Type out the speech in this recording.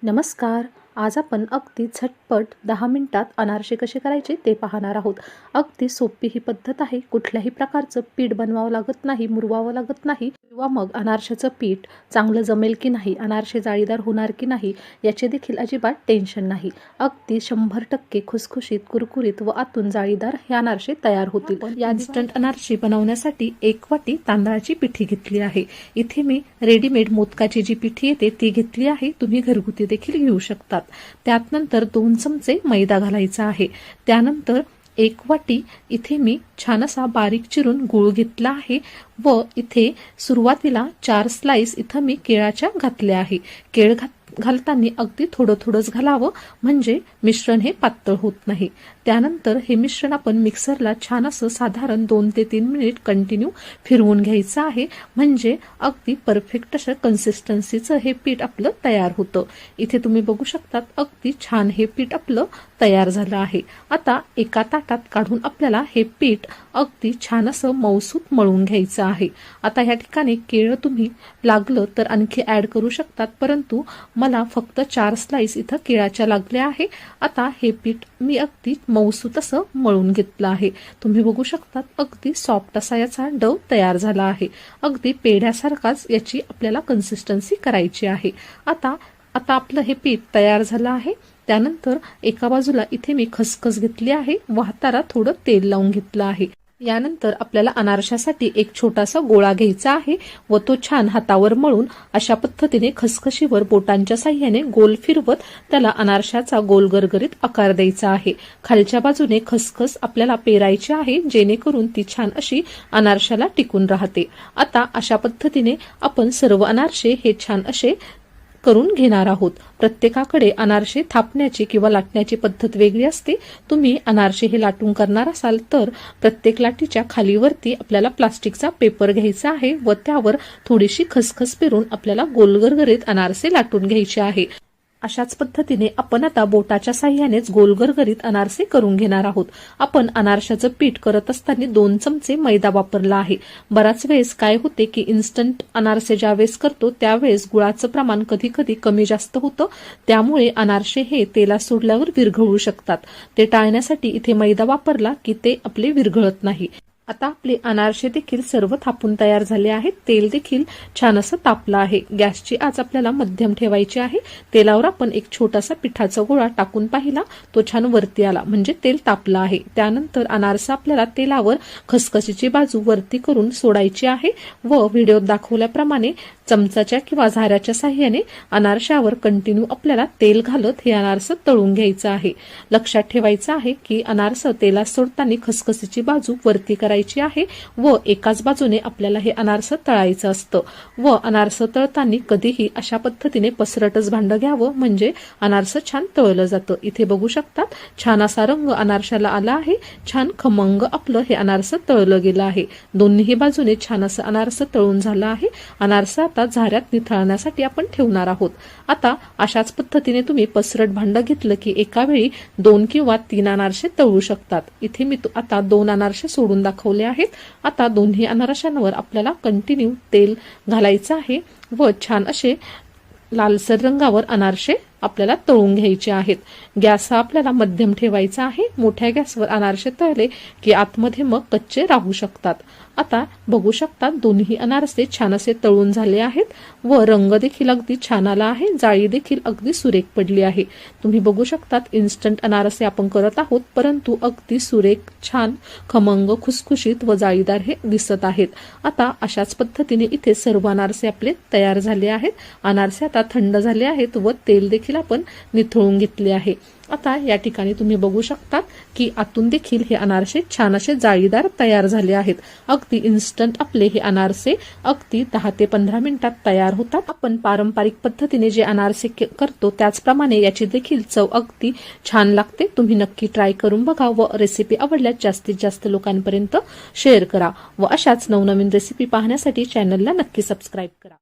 नमस्कार. आज आपण अगदी झटपट 10 मिनिटात अनारसे कसे करायचे ते पाहणार आहोत. अगदी सोपी ही पद्धत आहे. कुठल्याही प्रकारचं पीठ बनवावं लागत नाही, मुरवावं लागत नाही किंवा मग अनारशाचं पीठ चांगलं जमेल की नाही, अनारसे जाळीदार होणार की नाही याचे देखील अजिबात टेन्शन नाही. अगदी 100% खुसखुशीत, कुरकुरीत व आतून जाळीदार हे अनारसे तयार होतील. या इन्स्टंट अनारसे बनवण्यासाठी 1 वाटी तांदळाची पिठी घेतली आहे. इथे मी रेडीमेड मोदकाची जी पिठी येते ती घेतली आहे. तुम्ही घरगुती देखील घेऊ शकतात. त्यात नंतर 2 चमचे मैदा घालायचा आहे. त्यानंतर 1 वाटी इथे मी छान असा बारीक चिरून गूळ घेतला आहे व इथे सुरुवातीला 4 स्लाइस इथं मी केळाच्या घातल्या आहे. केळ घालताना अगदी थोडंच घालावं म्हणजे मिश्रण हे पातळ होत नाही. त्यानंतर हे मिश्रण आपण मिक्सरला छान असं साधारण 2 ते 3 मिनिट कंटिन्यू फिरवून घ्यायचं आहे म्हणजे अगदी परफेक्ट असं कन्सिस्टन्सीचं हे पीठ आपलं तयार होतं. इथे तुम्ही बघू शकतात अगदी छान हे पीठ आपलं तयार झालं आहे. आता एका ताटात काढून आपल्याला हे पीठ अगदी छान असं मऊसूत मळून घ्यायचं आहे. आता या ठिकाणी केळं तुम्ही लागलं तर आणखी ऍड करू शकतात, परंतु मला फक्त 4 स्लाइस इथं केळाच्या लागल्या आहे. आता हे पीठ मी अगदी मऊसूत असं मळून घेतलं आहे. तुम्ही बघू शकतात अगदी सॉफ्ट असा याचा डव तयार झाला आहे. अगदी पेढ्यासारखाच याची आपल्याला कन्सिस्टन्सी करायची आहे. आता आपलं हे पीठ तयार झालं आहे. त्यानंतर एका बाजूला इथे मी खसखस घेतली आहे व हाताला थोडं तेल लावून घेतलं आहे. यानंतर आपल्याला अनारशासाठी एक छोटासा गोळा घ्यायचा आहे व तो छान हातावर मळून अशा पद्धतीने खसखशीवर बोटांच्या साह्याने गोल फिरवत त्याला अनारशाचा गोल गरगरीत आकार द्यायचा आहे. खालच्या बाजूने खसखस आपल्याला पेरायची आहे जेणेकरून ती छान अशी अनारशाला टिकून राहते. आता अशा पद्धतीने आपण सर्व अनारसे हे छान असे करून घेणार आहोत. प्रत्येकाकडे अनारसे थापण्याची किंवा लाटण्याची पद्धत वेगळी असते. तुम्ही अनारसे हे लाटून करणार असाल तर प्रत्येक लाटीच्या खालीवरती आपल्याला प्लास्टिकचा पेपर घ्यायचा आहे व त्यावर थोडीशी खसखस पेरून आपल्याला गोलगरगरीत अनारसे लाटून घ्यायचे आहे. अशाच पद्धतीने आपण आता बोटाच्या साह्यानेच गोलगरगरीत अनारसे करून घेणार आहोत. आपण अनारशाचं पीठ करत असताना 2 चमचे मैदा वापरला आहे. बराच वेळेस काय होते की इन्स्टंट अनारसे ज्यावेळेस करतो त्यावेळेस गुळाचं प्रमाण कधी कधी कमी जास्त होतं, त्यामुळे अनारसे हे तेलात सोडल्यावर विरघळू शकतात. ते टाळण्यासाठी इथे मैदा वापरला की ते आपले विरघळत नाही. आता आपले अनारसे देखील सर्व थापून तयार झाले आहेत. तेल देखील छान असं तापलं आहे. गॅसची आच आपल्याला मध्यम ठेवायची आहे. तेलावर आपण एक छोटासा पिठाचा गोळा टाकून पाहिला, तो छान वरती आला म्हणजे तेल तापलं आहे. त्यानंतर अनारसा आपल्याला तेलावर खसखशीची बाजू वरती करून सोडायची आहे व व्हिडिओत दाखवल्याप्रमाणे चमचाच्या किंवा झाऱ्याच्या साह्याने अनारशावर कंटिन्यू आपल्याला तेल घालत हे अनारस तळून घ्यायचं आहे. लक्षात ठेवायचं आहे की अनारस तेलात सोडताना खसखशीची बाजू वरती करायची आहे व एकाच बाजूने आपल्याला हे अनारस तळायचं असतं व अनारस तळताना कधीही अशा पद्धतीने पसरटच भांडं घ्यावं म्हणजे अनारस छान तळलं जातं. इथे बघू शकतात छान असा रंग अनारशाला आला आहे. छान खमंग आपलं हे अनारस तळलं गेलं आहे. दोन्ही बाजूने छान असं अनारस तळून झालं आहे. अनारस आता झाऱ्यात निथळण्यासाठी आपण ठेवणार आहोत. आता अशाच पद्धतीने तुम्ही पसरट भांडं घेतलं की एका वेळी 2 किंवा 3 अनारसे तळू शकतात. इथे मी आता 2 अनारसे सोडून दाखवले आहेत. आता दोन्ही अनारशांवर आपल्याला कंटिन्यू तेल घालायचं आहे व छान असे लालसर रंगावर अनारसे आपल्याला तळून घ्यायचे आहेत. गॅस हा आपल्याला मध्यम ठेवायचा आहे. मोठ्या गॅसवर अनारसे तळले की आतमध्ये मग कच्चे राहू शकतात. आता बघू शकतात दोन्ही अनारसे छान असे तळून झाले आहेत व रंग देखील अगदी छान आला आहे. जाळी देखील अगदी सुरेख पडली आहे. तुम्ही बघू शकतात इन्स्टंट अनारसे आपण करत आहोत, परंतु अगदी सुरेख, छान, खमंग, खुसखुशीत व जाळीदार हे दिसत आहेत. आता अशाच पद्धतीने इथे सर्व अनारसे आपले तयार झाले आहेत. अनारसे आता थंड झाले आहेत व तेल देखील आपण निथळून घेतले आहे. आता या ठिकाणी तुम्ही बघू शकतात की आतून देखील हे अनारसे छान असे जाळीदार तयार झाले आहेत. अगदी इन्स्टंट आपले हे अनारसे अगदी 10 ते 15 मिनिटात तयार होतात. आपण पारंपरिक पद्धतीने जे अनारसे करतो त्याचप्रमाणे याची देखील चव अगदी छान लागते. तुम्ही नक्की ट्राय करून बघा व रेसिपी आवडल्यास जास्तीत जास्त लोकांपर्यंत शेअर करा व अशाच नवनवीन रेसिपी पाहण्यासाठी चॅनलला नक्की सबस्क्राईब करा.